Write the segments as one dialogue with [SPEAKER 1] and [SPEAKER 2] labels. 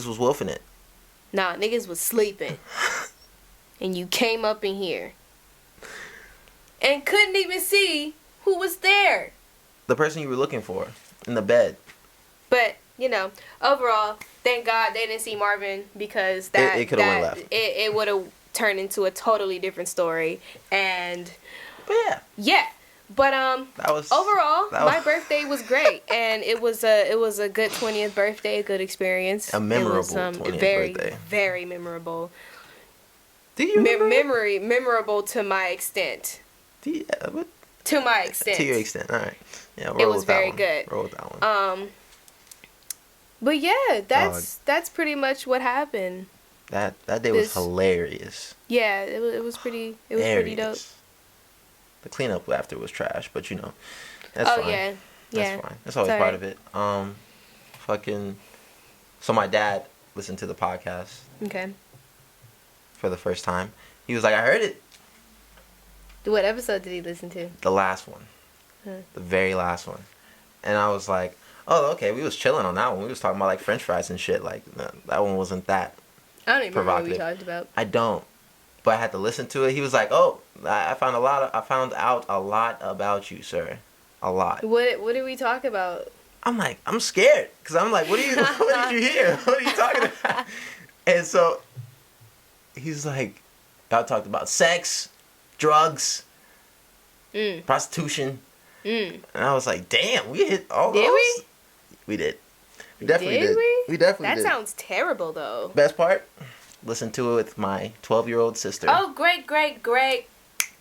[SPEAKER 1] niggas was wolfing it.
[SPEAKER 2] Nah, niggas was sleeping. And you came up in here. And couldn't even see who was there.
[SPEAKER 1] The person you were looking for in the bed.
[SPEAKER 2] But, you know, overall, thank God they didn't see Marvin, because
[SPEAKER 1] it could have went left.
[SPEAKER 2] It would have turned into a totally different story. And
[SPEAKER 1] But
[SPEAKER 2] yeah. But overall, my birthday was great, and it was a good 20th birthday, a good experience.
[SPEAKER 1] A memorable
[SPEAKER 2] it was,
[SPEAKER 1] 20th
[SPEAKER 2] very,
[SPEAKER 1] birthday.
[SPEAKER 2] Very memorable.
[SPEAKER 1] Do you remember?
[SPEAKER 2] Memorable to my extent.
[SPEAKER 1] To
[SPEAKER 2] my extent.
[SPEAKER 1] To your extent, all right. Yeah,
[SPEAKER 2] it was very good.
[SPEAKER 1] Roll with that one.
[SPEAKER 2] But yeah, that's pretty much what happened.
[SPEAKER 1] That day was hilarious.
[SPEAKER 2] Yeah, it was pretty. It was pretty dope.
[SPEAKER 1] The cleanup after was trash, but you know, that's fine.
[SPEAKER 2] Yeah.
[SPEAKER 1] That's fine. That's always part of it. So my dad listened to the podcast.
[SPEAKER 2] Okay.
[SPEAKER 1] For the first time, he was like, "I heard it."
[SPEAKER 2] What episode did he listen to?
[SPEAKER 1] The last one. The very last one. And I was like, "Oh, okay." We was chilling on that one. We was talking about like French fries and shit. Like that one wasn't that.
[SPEAKER 2] I don't even remember what we talked about.
[SPEAKER 1] I don't. But I had to listen to it. He was like, "Oh, I found out a lot about you, sir. A lot."
[SPEAKER 2] What did we talk about?
[SPEAKER 1] I'm like, I'm scared, cause I'm like, what did you hear? What are you talking about? And so he's like, y'all talked about sex, drugs, prostitution. And I was like, damn, we hit all those.
[SPEAKER 2] Did we?
[SPEAKER 1] We did. We definitely did. We definitely did.
[SPEAKER 2] That sounds terrible, though.
[SPEAKER 1] Best part? Listen to it with my 12-year-old sister.
[SPEAKER 2] Oh, great.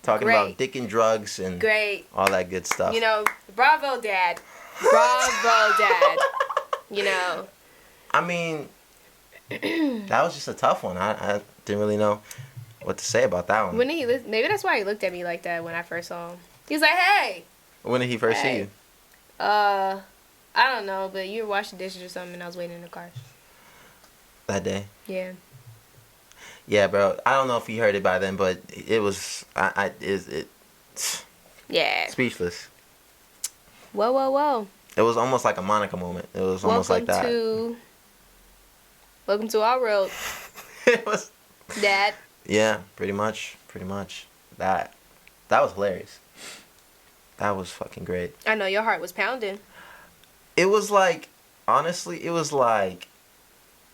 [SPEAKER 1] Talking about dick and drugs and all that good stuff.
[SPEAKER 2] You know, bravo, Dad. Bravo, Dad. You know.
[SPEAKER 1] I mean, that was just a tough one. I didn't really know what to say about that one.
[SPEAKER 2] Maybe that's why he looked at me like that when I first saw him. He was like, "Hey."
[SPEAKER 1] When did he first see you?
[SPEAKER 2] I don't know, but you were washing dishes or something, and I was waiting in the car.
[SPEAKER 1] That day?
[SPEAKER 2] Yeah.
[SPEAKER 1] Yeah, bro. I don't know if you heard it by then, but it was...
[SPEAKER 2] Yeah.
[SPEAKER 1] Speechless.
[SPEAKER 2] Whoa.
[SPEAKER 1] It was almost like a Monica moment. It was almost like that.
[SPEAKER 2] Welcome to our world.
[SPEAKER 1] It was...
[SPEAKER 2] Dad.
[SPEAKER 1] Yeah, pretty much. That was hilarious. That was fucking great.
[SPEAKER 2] I know, your heart was pounding.
[SPEAKER 1] It was like... Honestly, it was like...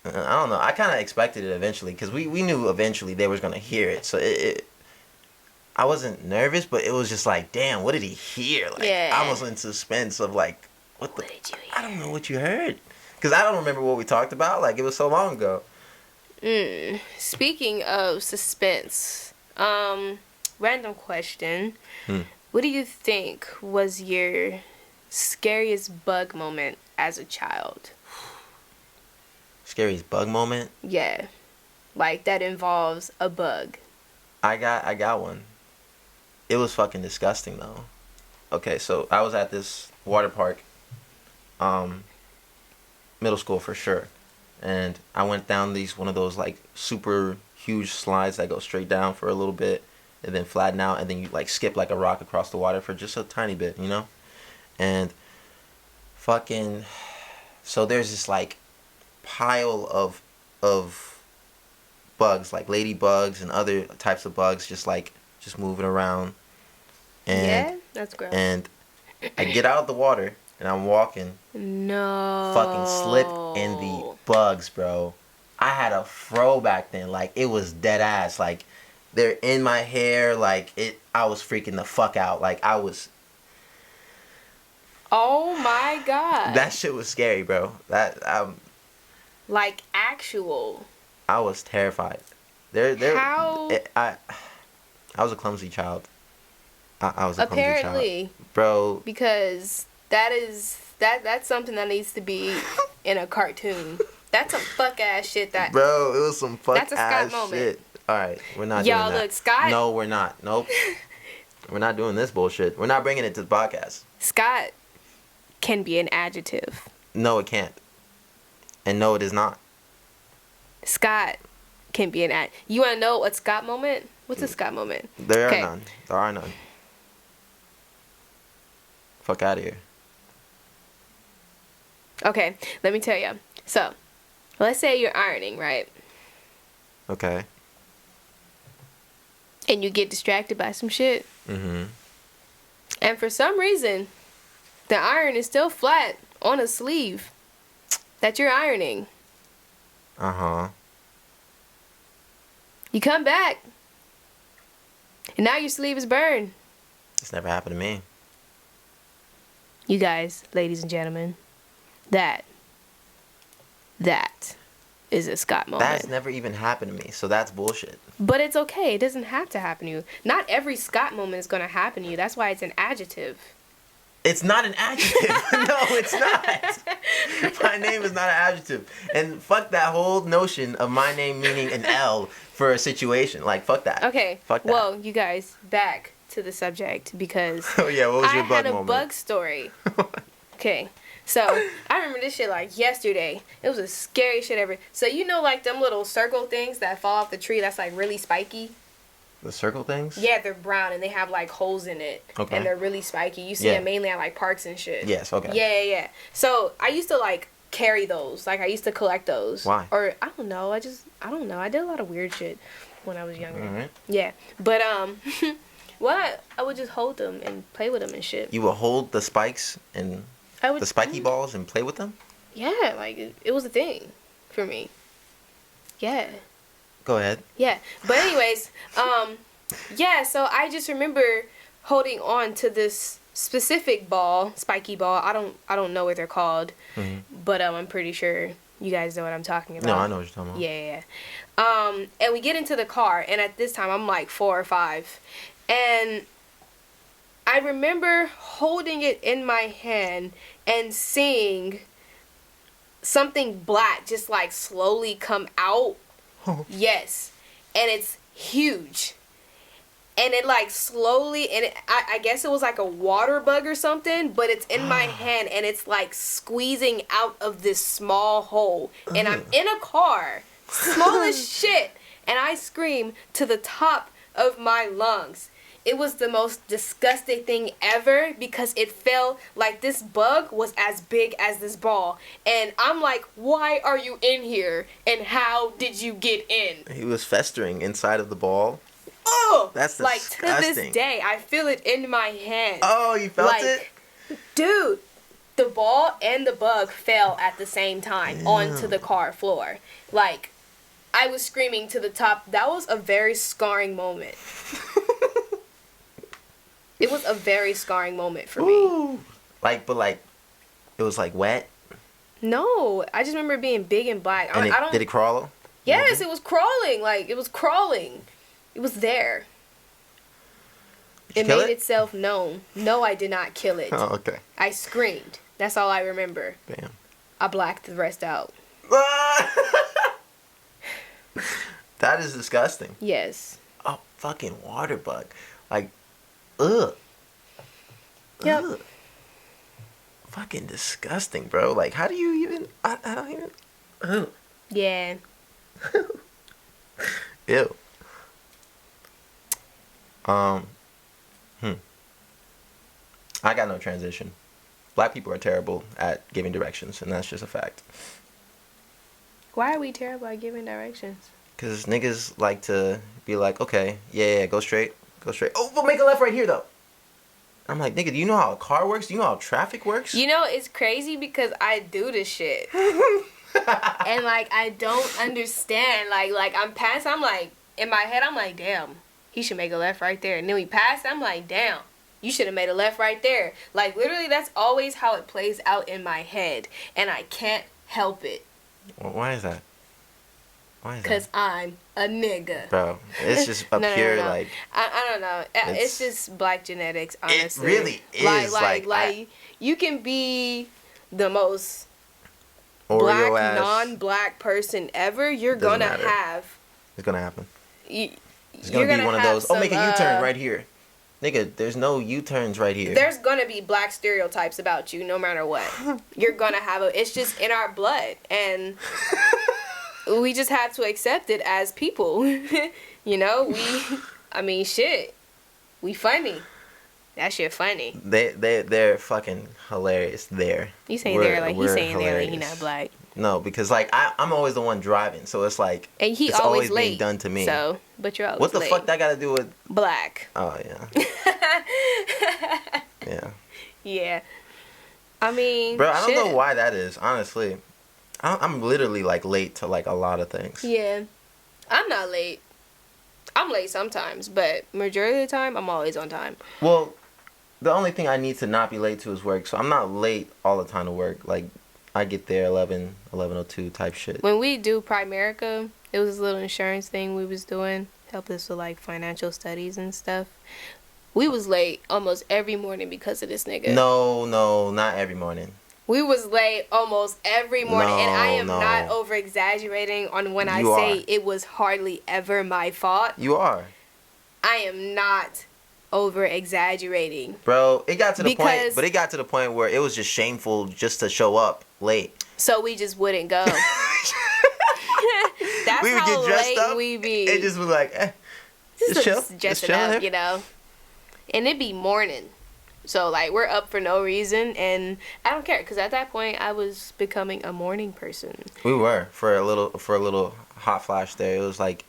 [SPEAKER 1] I don't know. I kind of expected it eventually, because we knew eventually they was going to hear it. So I wasn't nervous, but it was just like, damn, what did he hear? Like, I was in suspense of like, what did you hear? I don't know what you heard. Because I don't remember what we talked about. Like, it was so long ago.
[SPEAKER 2] Speaking of suspense, random question. What do you think was your scariest bug moment as a child?
[SPEAKER 1] Scariest bug moment?
[SPEAKER 2] Yeah. Like, that involves a bug.
[SPEAKER 1] I got one. It was fucking disgusting, though. Okay, so I was at this water park, middle school for sure. And I went down one of those, like, super huge slides that go straight down for a little bit and then flatten out, and then you, like, skip like a rock across the water for just a tiny bit, you know? And fucking... So there's this, like, pile of bugs, like ladybugs and other types of bugs, just moving around. And,
[SPEAKER 2] yeah, that's gross.
[SPEAKER 1] And I get out of the water and I'm walking.
[SPEAKER 2] No.
[SPEAKER 1] Fucking slip in the bugs, bro. I had a fro back then, like it was dead ass, like they're in my hair, like I was freaking the fuck out, like I was.
[SPEAKER 2] Oh my god.
[SPEAKER 1] That shit was scary, bro.
[SPEAKER 2] Like actual.
[SPEAKER 1] I was terrified. How? I was a clumsy child. I was a clumsy child. Bro.
[SPEAKER 2] Because that's something that needs to be in a cartoon. That's some fuck ass shit
[SPEAKER 1] Bro, it was some fuck ass shit.
[SPEAKER 2] That's a Scott moment.
[SPEAKER 1] Alright, we're not doing that.
[SPEAKER 2] Y'all look, Scott.
[SPEAKER 1] No, we're not. Nope. We're not doing this bullshit. We're not bringing it to the podcast.
[SPEAKER 2] Scott can be an adjective.
[SPEAKER 1] No, it can't. And no, it is not.
[SPEAKER 2] Scott can be an adjective. You want to know what Scott moment? What's a Scott moment?
[SPEAKER 1] There are none. There are none. Fuck out of here.
[SPEAKER 2] Okay, let me tell you. So, Let's say you're ironing, right?
[SPEAKER 1] Okay.
[SPEAKER 2] And you get distracted by some shit.
[SPEAKER 1] Mm-hmm.
[SPEAKER 2] And for some reason, the iron is still flat on a sleeve that you're ironing.
[SPEAKER 1] Uh-huh.
[SPEAKER 2] You come back, and now your sleeve is burned.
[SPEAKER 1] It's never happened to me.
[SPEAKER 2] You guys, ladies and gentlemen, that is a Scott moment.
[SPEAKER 1] That's never even happened to me, so that's bullshit.
[SPEAKER 2] But it's okay. It doesn't have to happen to you. Not every Scott moment is going to happen to you. That's why it's an adjective.
[SPEAKER 1] It's not an adjective. No, it's not. My name is not an adjective. And fuck that whole notion of my name meaning an L for a situation. Like, fuck that.
[SPEAKER 2] Okay.
[SPEAKER 1] Fuck that.
[SPEAKER 2] Well, you guys, back to the subject because
[SPEAKER 1] Oh, yeah, what was your bug
[SPEAKER 2] I had a
[SPEAKER 1] moment?
[SPEAKER 2] bug story. Okay. So, I remember this shit like yesterday. It was the scariest shit ever. So, you know like them little circle things that fall off the tree that's like really spiky?
[SPEAKER 1] The circle things?
[SPEAKER 2] Yeah, they're brown and they have like holes in it.
[SPEAKER 1] Okay.
[SPEAKER 2] And they're really spiky. You see
[SPEAKER 1] Yeah.
[SPEAKER 2] them mainly at like parks and shit.
[SPEAKER 1] Yes, okay.
[SPEAKER 2] Yeah. So I used to like carry those. Like I used to collect those.
[SPEAKER 1] Why?
[SPEAKER 2] Or I don't know. I don't know. I did a lot of weird shit when I was younger.
[SPEAKER 1] Alright.
[SPEAKER 2] Yeah. But well, I would just hold them and play with them and shit.
[SPEAKER 1] You will hold the spikes and
[SPEAKER 2] I would
[SPEAKER 1] the spiky balls and play with them?
[SPEAKER 2] Yeah, like it was a thing for me. Yeah.
[SPEAKER 1] Go ahead.
[SPEAKER 2] Yeah. But anyways, yeah, so I just remember holding on to this specific ball, spiky ball. I don't know what they're called.
[SPEAKER 1] Mhm.
[SPEAKER 2] But I'm pretty sure you guys know what I'm talking about.
[SPEAKER 1] No, I know what you're talking about.
[SPEAKER 2] Yeah. And we get into the car, and at this time I'm like 4 or 5. And I remember holding it in my hand and seeing something black just like slowly come out. Yes. And it's huge. And it like slowly, and I guess it was like a water bug or something, but it's in my hand and it's like squeezing out of this small hole. And I'm in a car, small as shit, and I scream to the top of my lungs. It was the most disgusting thing ever because it felt like this bug was as big as this ball. And I'm like, why are you in here? And how did you get in?
[SPEAKER 1] He was festering inside of the ball.
[SPEAKER 2] Oh!
[SPEAKER 1] That's
[SPEAKER 2] like, to
[SPEAKER 1] disgusting.
[SPEAKER 2] this day, I feel it in my hand.
[SPEAKER 1] Oh, you felt
[SPEAKER 2] like,
[SPEAKER 1] it?
[SPEAKER 2] Dude, the ball and the bug fell at the same time onto the car floor. Like, I was screaming to the top. That was a very scarring moment. It was a very scarring moment for me.
[SPEAKER 1] Ooh. Like, but like, it was like wet.
[SPEAKER 2] No, I just remember it being big and black.
[SPEAKER 1] And
[SPEAKER 2] I don't.
[SPEAKER 1] did it crawl?
[SPEAKER 2] Yes, it was crawling. Like, it was crawling. It was there.
[SPEAKER 1] Did you
[SPEAKER 2] It
[SPEAKER 1] kill
[SPEAKER 2] made
[SPEAKER 1] it?
[SPEAKER 2] itself known. No, I did not kill it.
[SPEAKER 1] Oh, okay.
[SPEAKER 2] I screamed. That's all I remember.
[SPEAKER 1] Damn.
[SPEAKER 2] I blacked the rest out.
[SPEAKER 1] That is disgusting.
[SPEAKER 2] Yes.
[SPEAKER 1] Oh, fucking water bug. Like, ugh.
[SPEAKER 2] Yep.
[SPEAKER 1] Ugh. Fucking disgusting, bro. Like, how do you even... I don't even... Ugh.
[SPEAKER 2] Yeah.
[SPEAKER 1] Ew. I got no transition. Black people are terrible at giving directions, and that's just a fact.
[SPEAKER 2] Why are we terrible at giving directions?
[SPEAKER 1] Because niggas like to be like, okay, yeah, go straight. Oh, but make a left right here, though. I'm like, nigga, do you know how a car works? Do you know how traffic works?
[SPEAKER 2] You know, it's crazy because I do this shit. And, like, I don't understand. Like I'm past, I'm like, in my head, I'm like, damn, he should make a left right there. And then we pass, I'm like, damn, you should have made a left right there. Like, literally, that's always how it plays out in my head. And I can't help it.
[SPEAKER 1] Well, why is that? Why is
[SPEAKER 2] Because
[SPEAKER 1] that?
[SPEAKER 2] I'm a nigga.
[SPEAKER 1] Bro, it's just a
[SPEAKER 2] No.
[SPEAKER 1] pure, like...
[SPEAKER 2] I don't know. It's just black genetics, honestly.
[SPEAKER 1] really is, like,
[SPEAKER 2] you can be the most
[SPEAKER 1] Oreo
[SPEAKER 2] black,
[SPEAKER 1] ass.
[SPEAKER 2] non-black person ever. You're
[SPEAKER 1] Doesn't
[SPEAKER 2] gonna
[SPEAKER 1] matter.
[SPEAKER 2] have...
[SPEAKER 1] It's gonna happen.
[SPEAKER 2] It's
[SPEAKER 1] It's gonna be one of those, make a U-turn right here. Nigga, there's no U-turns right here.
[SPEAKER 2] There's gonna be black stereotypes about you no matter what. You're gonna have it's just in our blood. And we just have to accept it as people. You know, shit. We funny. That shit funny.
[SPEAKER 1] They're fucking hilarious there.
[SPEAKER 2] You saying they're like, he's saying they're like, he
[SPEAKER 1] hilarious.
[SPEAKER 2] not black.
[SPEAKER 1] No, because like I'm always the one driving, so it's like
[SPEAKER 2] And he
[SPEAKER 1] it's
[SPEAKER 2] always
[SPEAKER 1] being
[SPEAKER 2] late.
[SPEAKER 1] done to me.
[SPEAKER 2] So, but you're always
[SPEAKER 1] What the
[SPEAKER 2] late.
[SPEAKER 1] fuck that got to do with?
[SPEAKER 2] Black.
[SPEAKER 1] Oh yeah, yeah.
[SPEAKER 2] Yeah. I mean,
[SPEAKER 1] Bro, I don't know
[SPEAKER 2] shit.
[SPEAKER 1] why that is. Honestly, I'm literally like late to like a lot of things.
[SPEAKER 2] Yeah. I'm not late. I'm late sometimes, but majority of the time, I'm always on time.
[SPEAKER 1] Well, the only thing I need to not be late to is work, so I'm not late all the time to work. Like I get there 11:02 type shit.
[SPEAKER 2] When we do Primerica, it was this little insurance thing we was doing, help us with like financial studies and stuff. We was late almost every morning because of this nigga.
[SPEAKER 1] No, not every morning.
[SPEAKER 2] We was late almost every morning, and I am
[SPEAKER 1] No.
[SPEAKER 2] not over exaggerating on when I
[SPEAKER 1] You
[SPEAKER 2] say
[SPEAKER 1] are.
[SPEAKER 2] it was hardly ever my fault.
[SPEAKER 1] You are.
[SPEAKER 2] I am not over exaggerating.
[SPEAKER 1] Bro, it got to the point,
[SPEAKER 2] Because-
[SPEAKER 1] but it got to the point where it was just shameful just to show up late.
[SPEAKER 2] So we just wouldn't go. That's
[SPEAKER 1] We would
[SPEAKER 2] how
[SPEAKER 1] get dressed
[SPEAKER 2] late
[SPEAKER 1] up.
[SPEAKER 2] we be.
[SPEAKER 1] It just was like,
[SPEAKER 2] just
[SPEAKER 1] chill.
[SPEAKER 2] dressing
[SPEAKER 1] Just chill
[SPEAKER 2] up,
[SPEAKER 1] here.
[SPEAKER 2] you know. And it be morning, so like we're up for no reason, and I don't care because at that point I was becoming a morning person.
[SPEAKER 1] we were for a little hot flash there. It was like,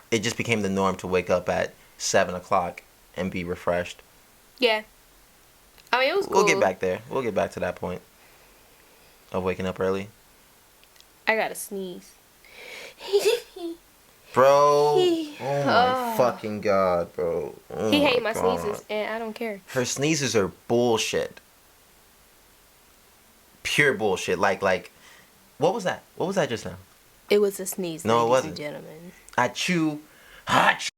[SPEAKER 1] it just became the norm to wake up at 7 o'clock and be refreshed.
[SPEAKER 2] Yeah, I mean it was cool.
[SPEAKER 1] We'll get back there. We'll get back to that point of waking up early.
[SPEAKER 2] I gotta sneeze.
[SPEAKER 1] Bro, oh
[SPEAKER 2] Oh.
[SPEAKER 1] my fucking god, bro. Oh
[SPEAKER 2] He hate my
[SPEAKER 1] God.
[SPEAKER 2] sneezes, and I don't care.
[SPEAKER 1] Her sneezes are bullshit. Pure bullshit. Like, what was that? What was that just now?
[SPEAKER 2] It was a sneeze,
[SPEAKER 1] No, it
[SPEAKER 2] ladies
[SPEAKER 1] wasn't.
[SPEAKER 2] and gentlemen.
[SPEAKER 1] I chew. Hot.